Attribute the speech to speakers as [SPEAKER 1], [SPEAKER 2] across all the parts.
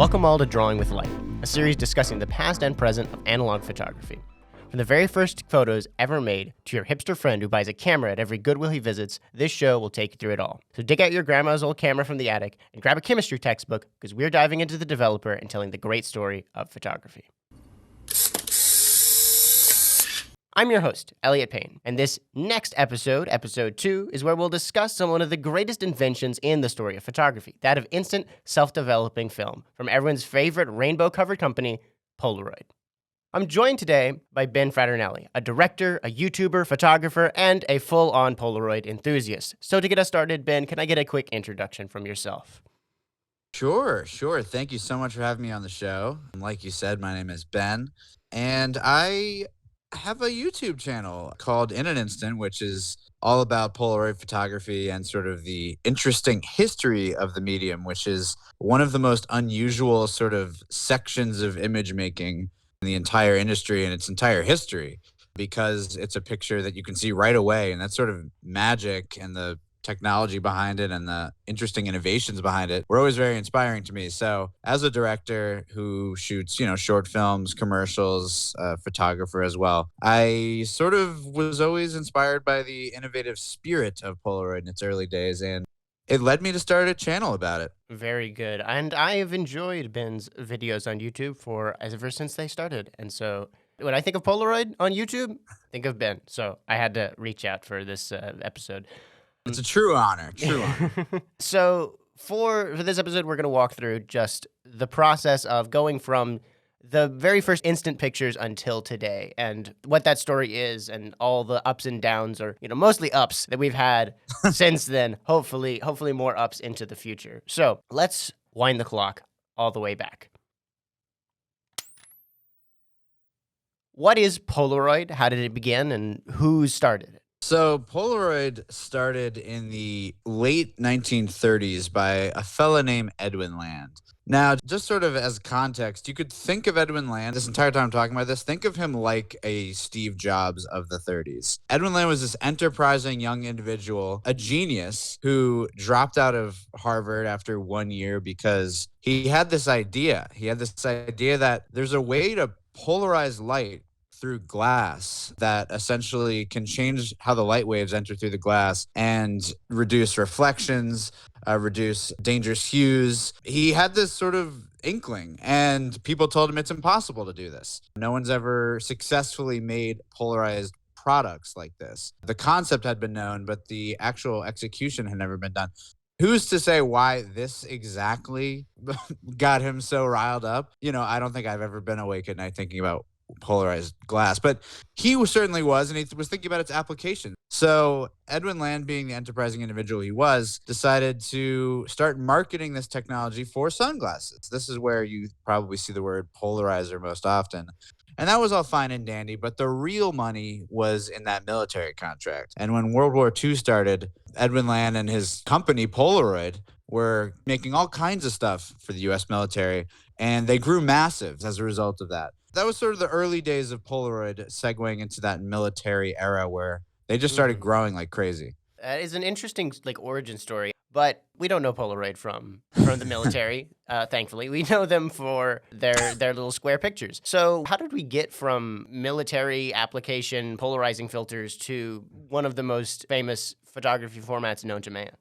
[SPEAKER 1] Welcome all to Drawing with Light, a series discussing the past and present of analog photography. From the very first photos ever made to your hipster friend who buys a camera at every Goodwill he visits, this show will take you through it all. So dig out your grandma's old camera from the attic and grab a chemistry textbook because we're diving into the developer and telling the great story of photography. I'm your host, Elliot Payne, and this next episode, episode 2, is where we'll discuss one of the greatest inventions in the story of photography, that of instant, self-developing film, from everyone's favorite rainbow-covered company, Polaroid. I'm joined today by Ben Fraternale, a director, a YouTuber, photographer, and a full-on Polaroid enthusiast. So to get us started, Ben, can I get a quick introduction from yourself?
[SPEAKER 2] Sure. Thank you so much for having me on the show. Like you said, my name is Ben, and I have a YouTube channel called In an Instant, which is all about Polaroid photography and sort of the interesting history of the medium, which is one of the most unusual sort of sections of image making in the entire industry and its entire history, because it's a picture that you can see right away. And that sort of magic and the technology behind it and the interesting innovations behind it were always very inspiring to me. So as a director who shoots, short films, commercials, photographer as well, I sort of was always inspired by the innovative spirit of Polaroid in its early days, and it led me to start a channel about it.
[SPEAKER 1] Very good. And I have enjoyed Ben's videos on YouTube ever since they started. And so when I think of Polaroid on YouTube, think of Ben. So I had to reach out for this episode.
[SPEAKER 2] It's a true honor.
[SPEAKER 1] So for this episode, we're going to walk through just the process of going from the very first instant pictures until today and what that story is and all the ups and downs, or mostly ups, that we've had since then. Hopefully more ups into the future. So let's wind the clock all the way back. What is Polaroid? How did it begin, and who started it?
[SPEAKER 2] So Polaroid started in the late 1930s by a fella named Edwin Land. Now, just sort of as context, you could think of Edwin Land, this entire time I'm talking about this, think of him like a Steve Jobs of the 30s. Edwin Land was this enterprising young individual, a genius, who dropped out of Harvard after 1 year because he had this idea. He had this idea that there's a way to polarize light through glass that essentially can change how the light waves enter through the glass and reduce reflections, reduce dangerous hues. He had this sort of inkling, and people told him it's impossible to do this. No one's ever successfully made polarized products like this. The concept had been known, but the actual execution had never been done. Who's to say why this exactly got him so riled up? I don't think I've ever been awake at night thinking about polarized glass, but he certainly was, and he was thinking about its application. So Edwin Land, being the enterprising individual he was, decided to start marketing this technology for sunglasses. This is where you probably see the word polarizer most often. And that was all fine and dandy, but the real money was in that military contract. And when World War II started, Edwin Land and his company, Polaroid, were making all kinds of stuff for the U.S. military, and they grew massive as a result of that. That was sort of the early days of Polaroid, segueing into that military era where they just started growing like crazy.
[SPEAKER 1] That is an interesting origin story, but we don't know Polaroid from the military. Thankfully, we know them for their little square pictures. So how did we get from military application polarizing filters to one of the most famous photography formats known to man?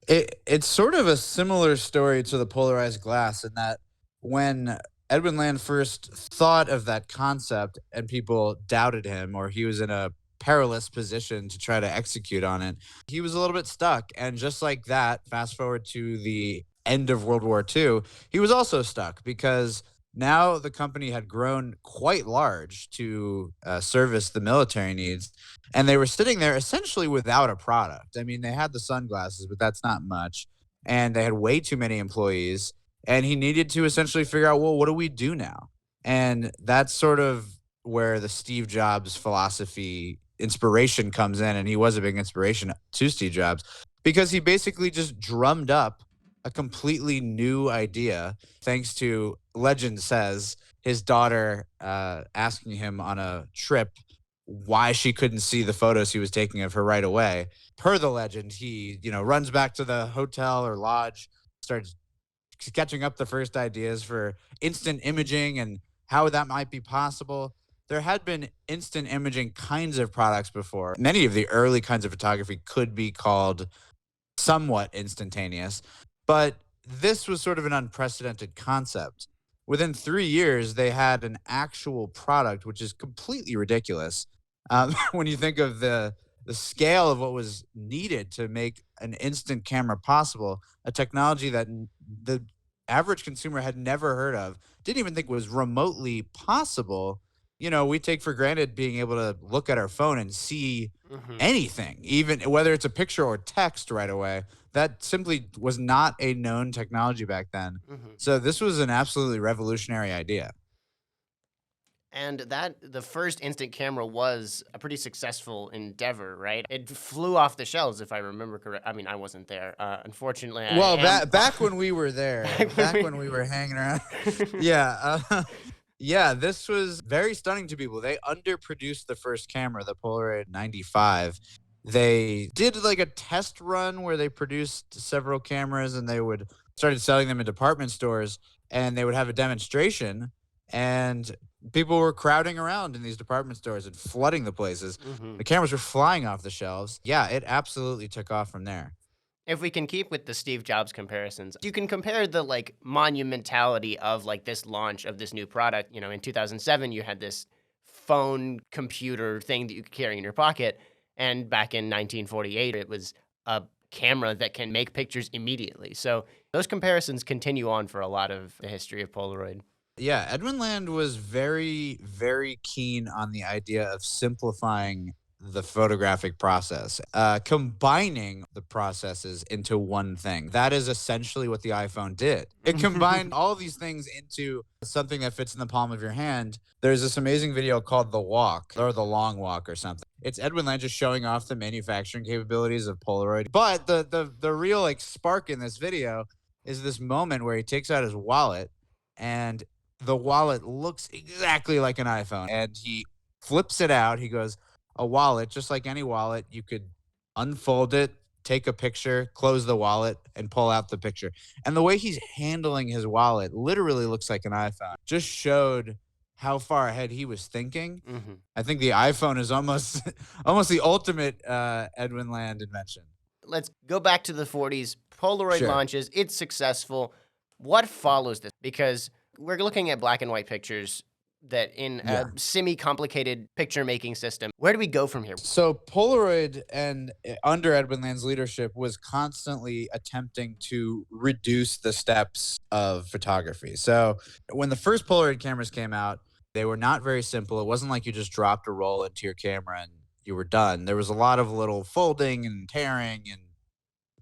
[SPEAKER 2] It's sort of a similar story to the polarized glass in that when Edwin Land first thought of that concept and people doubted him, or he was in a perilous position to try to execute on it, he was a little bit stuck. And just like that, fast forward to the end of World War II, he was also stuck because now the company had grown quite large to service the military needs. And they were sitting there essentially without a product. I mean, they had the sunglasses, but that's not much. And they had way too many employees. And he needed to essentially figure out, well, what do we do now? And that's sort of where the Steve Jobs philosophy inspiration comes in. And he was a big inspiration to Steve Jobs because he basically just drummed up a completely new idea, thanks to, legend says, his daughter asking him on a trip why she couldn't see the photos he was taking of her right away. Per the legend, he, runs back to the hotel or lodge, starts sketching up the first ideas for instant imaging and how that might be possible. There had been instant imaging kinds of products before. Many of the early kinds of photography could be called somewhat instantaneous, but this was sort of an unprecedented concept. Within 3 years, they had an actual product, which is completely ridiculous when you think of the scale of what was needed to make an instant camera possible, a technology that the average consumer had never heard of, didn't even think was remotely possible. We take for granted being able to look at our phone and see
[SPEAKER 1] Hmm.
[SPEAKER 2] anything, even whether it's a picture or text right away. That simply was not a known technology back then.
[SPEAKER 1] Hmm.
[SPEAKER 2] So this was an absolutely revolutionary idea.
[SPEAKER 1] And that the first instant camera was a pretty successful endeavor, right? It flew off the shelves, if I remember correct. I mean, I wasn't there. Unfortunately, I
[SPEAKER 2] Well,
[SPEAKER 1] am.
[SPEAKER 2] back when we were there,
[SPEAKER 1] Back when
[SPEAKER 2] back when we were hanging around, yeah, yeah, this was very stunning to people. They underproduced the first camera, the Polaroid 95. They did like a test run where they produced several cameras and they would started selling them in department stores, and they would have a demonstration, and people were crowding around in these department stores and flooding the places.
[SPEAKER 1] Hmm.
[SPEAKER 2] The cameras were flying off the shelves. Yeah, it absolutely took off from there.
[SPEAKER 1] If we can keep with the Steve Jobs comparisons, you can compare the like monumentality of like this launch of this new product. In 2007, you had this phone computer thing that you could carry in your pocket. And back in 1948, it was a camera that can make pictures immediately. So those comparisons continue on for a lot of the history of Polaroid.
[SPEAKER 2] Yeah, Edwin Land was very, very keen on the idea of simplifying the photographic process, combining the processes into one thing. That is essentially what the iPhone did. It combined all these things into something that fits in the palm of your hand. There's this amazing video called The Walk or The Long Walk or something. It's Edwin Land just showing off the manufacturing capabilities of Polaroid. But the real like spark in this video is this moment where he takes out his wallet, and the wallet looks exactly like an iPhone, and he flips it out. He goes, a wallet, just like any wallet, you could unfold it, take a picture, close the wallet, and pull out the picture. And the way he's handling his wallet literally looks like an iPhone. Just showed how far ahead he was thinking.
[SPEAKER 1] Hmm.
[SPEAKER 2] I think the iPhone is almost almost the ultimate Edwin Land invention.
[SPEAKER 1] Let's go back to the 40s. Polaroid
[SPEAKER 2] Sure.
[SPEAKER 1] launches, it's successful. What follows this? Because we're looking at black and white pictures that in a
[SPEAKER 2] Yeah.
[SPEAKER 1] semi-complicated picture making system. Where do we go from here?
[SPEAKER 2] So Polaroid and under Edwin Land's leadership was constantly attempting to reduce the steps of photography. So when the first Polaroid cameras came out, they were not very simple. It wasn't like you just dropped a roll into your camera and you were done. There was a lot of little folding and tearing and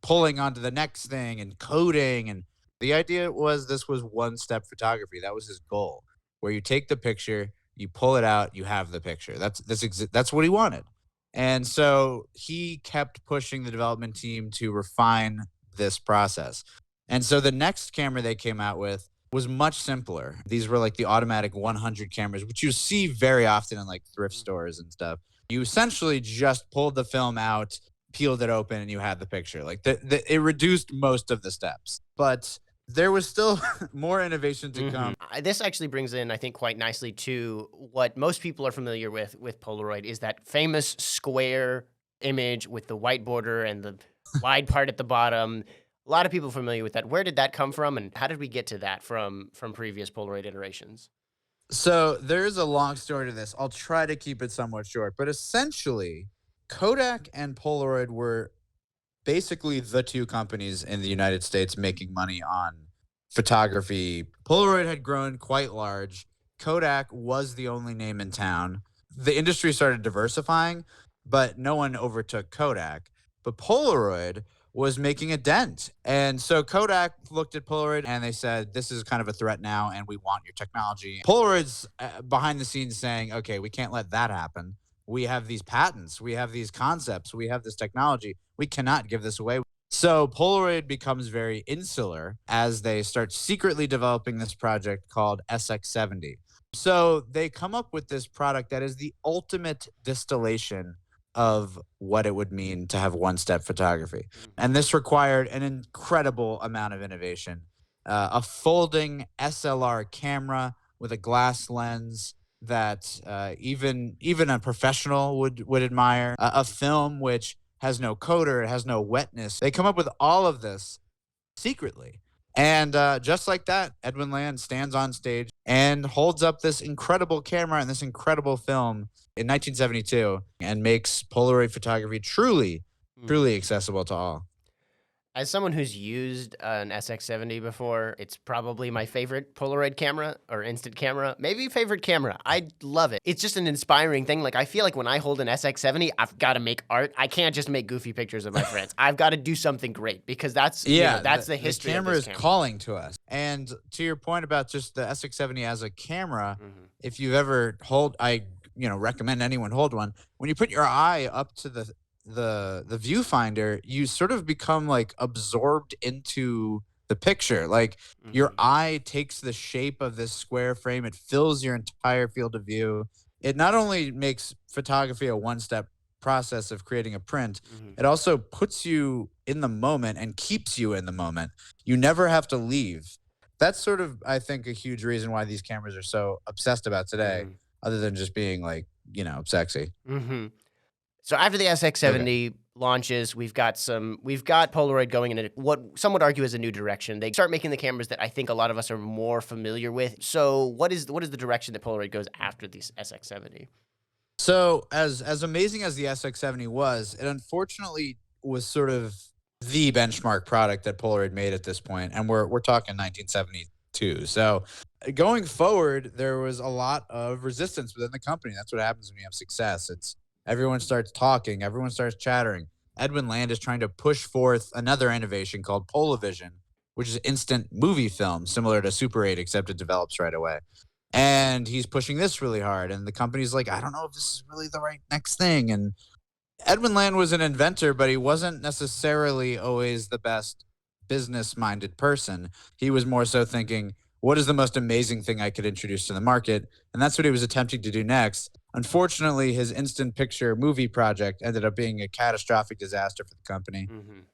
[SPEAKER 2] pulling onto the next thing and coding. And the idea was this was one step photography. That was his goal, where you take the picture, you pull it out, you have the picture. That's what he wanted. And so he kept pushing the development team to refine this process. And so the next camera they came out with was much simpler. These were like the automatic 100 cameras, which you see very often in like thrift stores and stuff. You essentially just pulled the film out, peeled it open, and you had the picture. Like it reduced most of the steps, but there was still more innovation to come.
[SPEAKER 1] This actually brings in, I think, quite nicely to what most people are familiar with Polaroid is that famous square image with the white border and the wide part at the bottom. A lot of people are familiar with that. Where did that come from, and how did we get to that from previous Polaroid iterations?
[SPEAKER 2] So there's a long story to this. I'll try to keep it somewhat short, but essentially, Kodak and Polaroid were basically the two companies in the United States making money on photography. Polaroid had grown quite large. Kodak was the only name in town. The industry started diversifying, but no one overtook Kodak. But Polaroid was making a dent. And so Kodak looked at Polaroid and they said, this is kind of a threat now, and we want your technology. Polaroid's behind the scenes saying, okay, we can't let that happen. We have these patents, we have these concepts, we have this technology. We cannot give this away. So Polaroid becomes very insular as they start secretly developing this project called SX70. So they come up with this product that is the ultimate distillation of what it would mean to have one step photography. And this required an incredible amount of innovation. a folding SLR camera with a glass lens that even a professional would admire. A film which has no coder, it has no wetness. They come up with all of this secretly. And just like that, Edwin Land stands on stage and holds up this incredible camera and this incredible film in 1972 and makes Polaroid photography truly, truly accessible to all.
[SPEAKER 1] As someone who's used an SX70 before, it's probably my favorite Polaroid camera or instant camera. Maybe favorite camera. I love it. It's just an inspiring thing. Like, I feel like when I hold an SX70, I've got to make art. I can't just make goofy pictures of my friends. I've got to do something great because that's that's the history
[SPEAKER 2] the camera
[SPEAKER 1] of this
[SPEAKER 2] is calling to us. And to your point about just the SX70 as a camera, if you've ever I recommend anyone hold one. When you put your eye up to the viewfinder, you sort of become like absorbed into the picture. Like your eye takes the shape of this square frame. It fills your entire field of view. It not only makes photography a one-step process of creating a print, it also puts you in the moment and keeps you in the moment. You never have to leave. That's sort of, I think, a huge reason why these cameras are so obsessed about today, other than just being like, sexy.
[SPEAKER 1] So after the SX70 launches, we've got Polaroid going in what some would argue is a new direction. They start making the cameras that I think a lot of us are more familiar with. So what is the direction that Polaroid goes after the SX70?
[SPEAKER 2] So as amazing as the SX70 was, it unfortunately was sort of the benchmark product that Polaroid made at this point, and we're talking 1972. So going forward, there was a lot of resistance within the company. That's what happens when you have success. Everyone starts talking. Everyone starts chattering. Edwin Land is trying to push forth another innovation called Polavision, which is instant movie film, similar to Super 8, except it develops right away. And he's pushing this really hard. And the company's like, I don't know if this is really the right next thing. And Edwin Land was an inventor, but he wasn't necessarily always the best business-minded person. He was more so thinking, what is the most amazing thing I could introduce to the market? And that's what he was attempting to do next. Unfortunately, his instant picture movie project ended up being a catastrophic disaster for the company,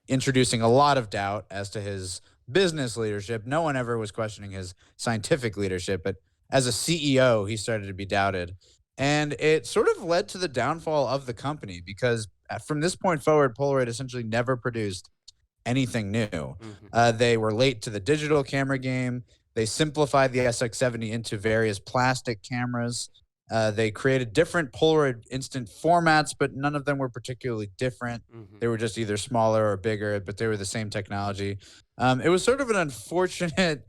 [SPEAKER 2] introducing a lot of doubt as to his business leadership. No one ever was questioning his scientific leadership, but as a CEO, he started to be doubted. And it sort of led to the downfall of the company because from this point forward, Polaroid essentially never produced anything new. They were late to the digital camera game. They simplified the SX70 into various plastic cameras. They created different Polaroid instant formats, but none of them were particularly different. They were just either smaller or bigger, but they were the same technology. It was sort of an unfortunate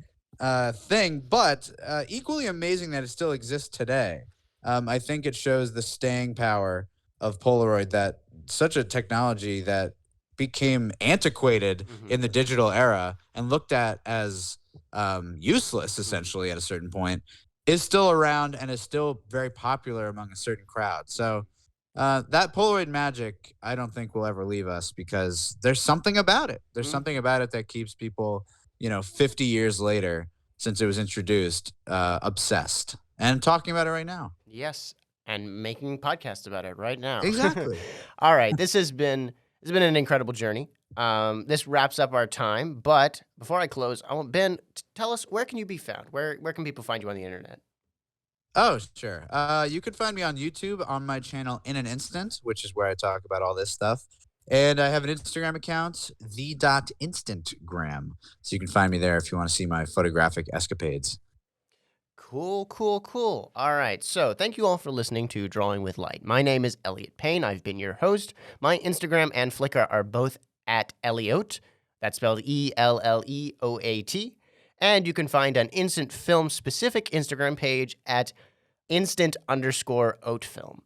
[SPEAKER 2] thing, but equally amazing that it still exists today. I think it shows the staying power of Polaroid, that such a technology that became antiquated in the digital era and looked at as useless, essentially, at a certain point, is still around and is still very popular among a certain crowd. So that Polaroid magic, I don't think will ever leave us because there's something about it. There's something about it that keeps people, 50 years later since it was introduced, obsessed and talking about it right now.
[SPEAKER 1] Yes, and making podcasts about it right now.
[SPEAKER 2] Exactly.
[SPEAKER 1] All right, this has been an incredible journey. This wraps up our time, but before I close, I want Ben to tell us, where can you be found? Where can people find you on the internet?
[SPEAKER 2] Oh, sure. You can find me on YouTube on my channel In an Instant, which is where I talk about all this stuff. And I have an Instagram account, the.instantgram. So you can find me there if you want to see my photographic escapades.
[SPEAKER 1] Cool. All right, so thank you all for listening to Drawing with Light. My name is Elliot Payne. I've been your host. My Instagram and Flickr are both at Elliot. That's spelled Elleoat. And you can find an instant film specific Instagram page at instant_oatfilm.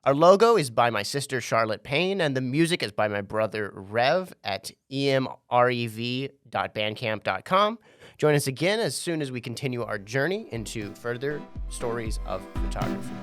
[SPEAKER 1] Our logo is by my sister, Charlotte Payne, and the music is by my brother, Rev, at emrev.bandcamp.com. Join us again as soon as we continue our journey into further stories of photography.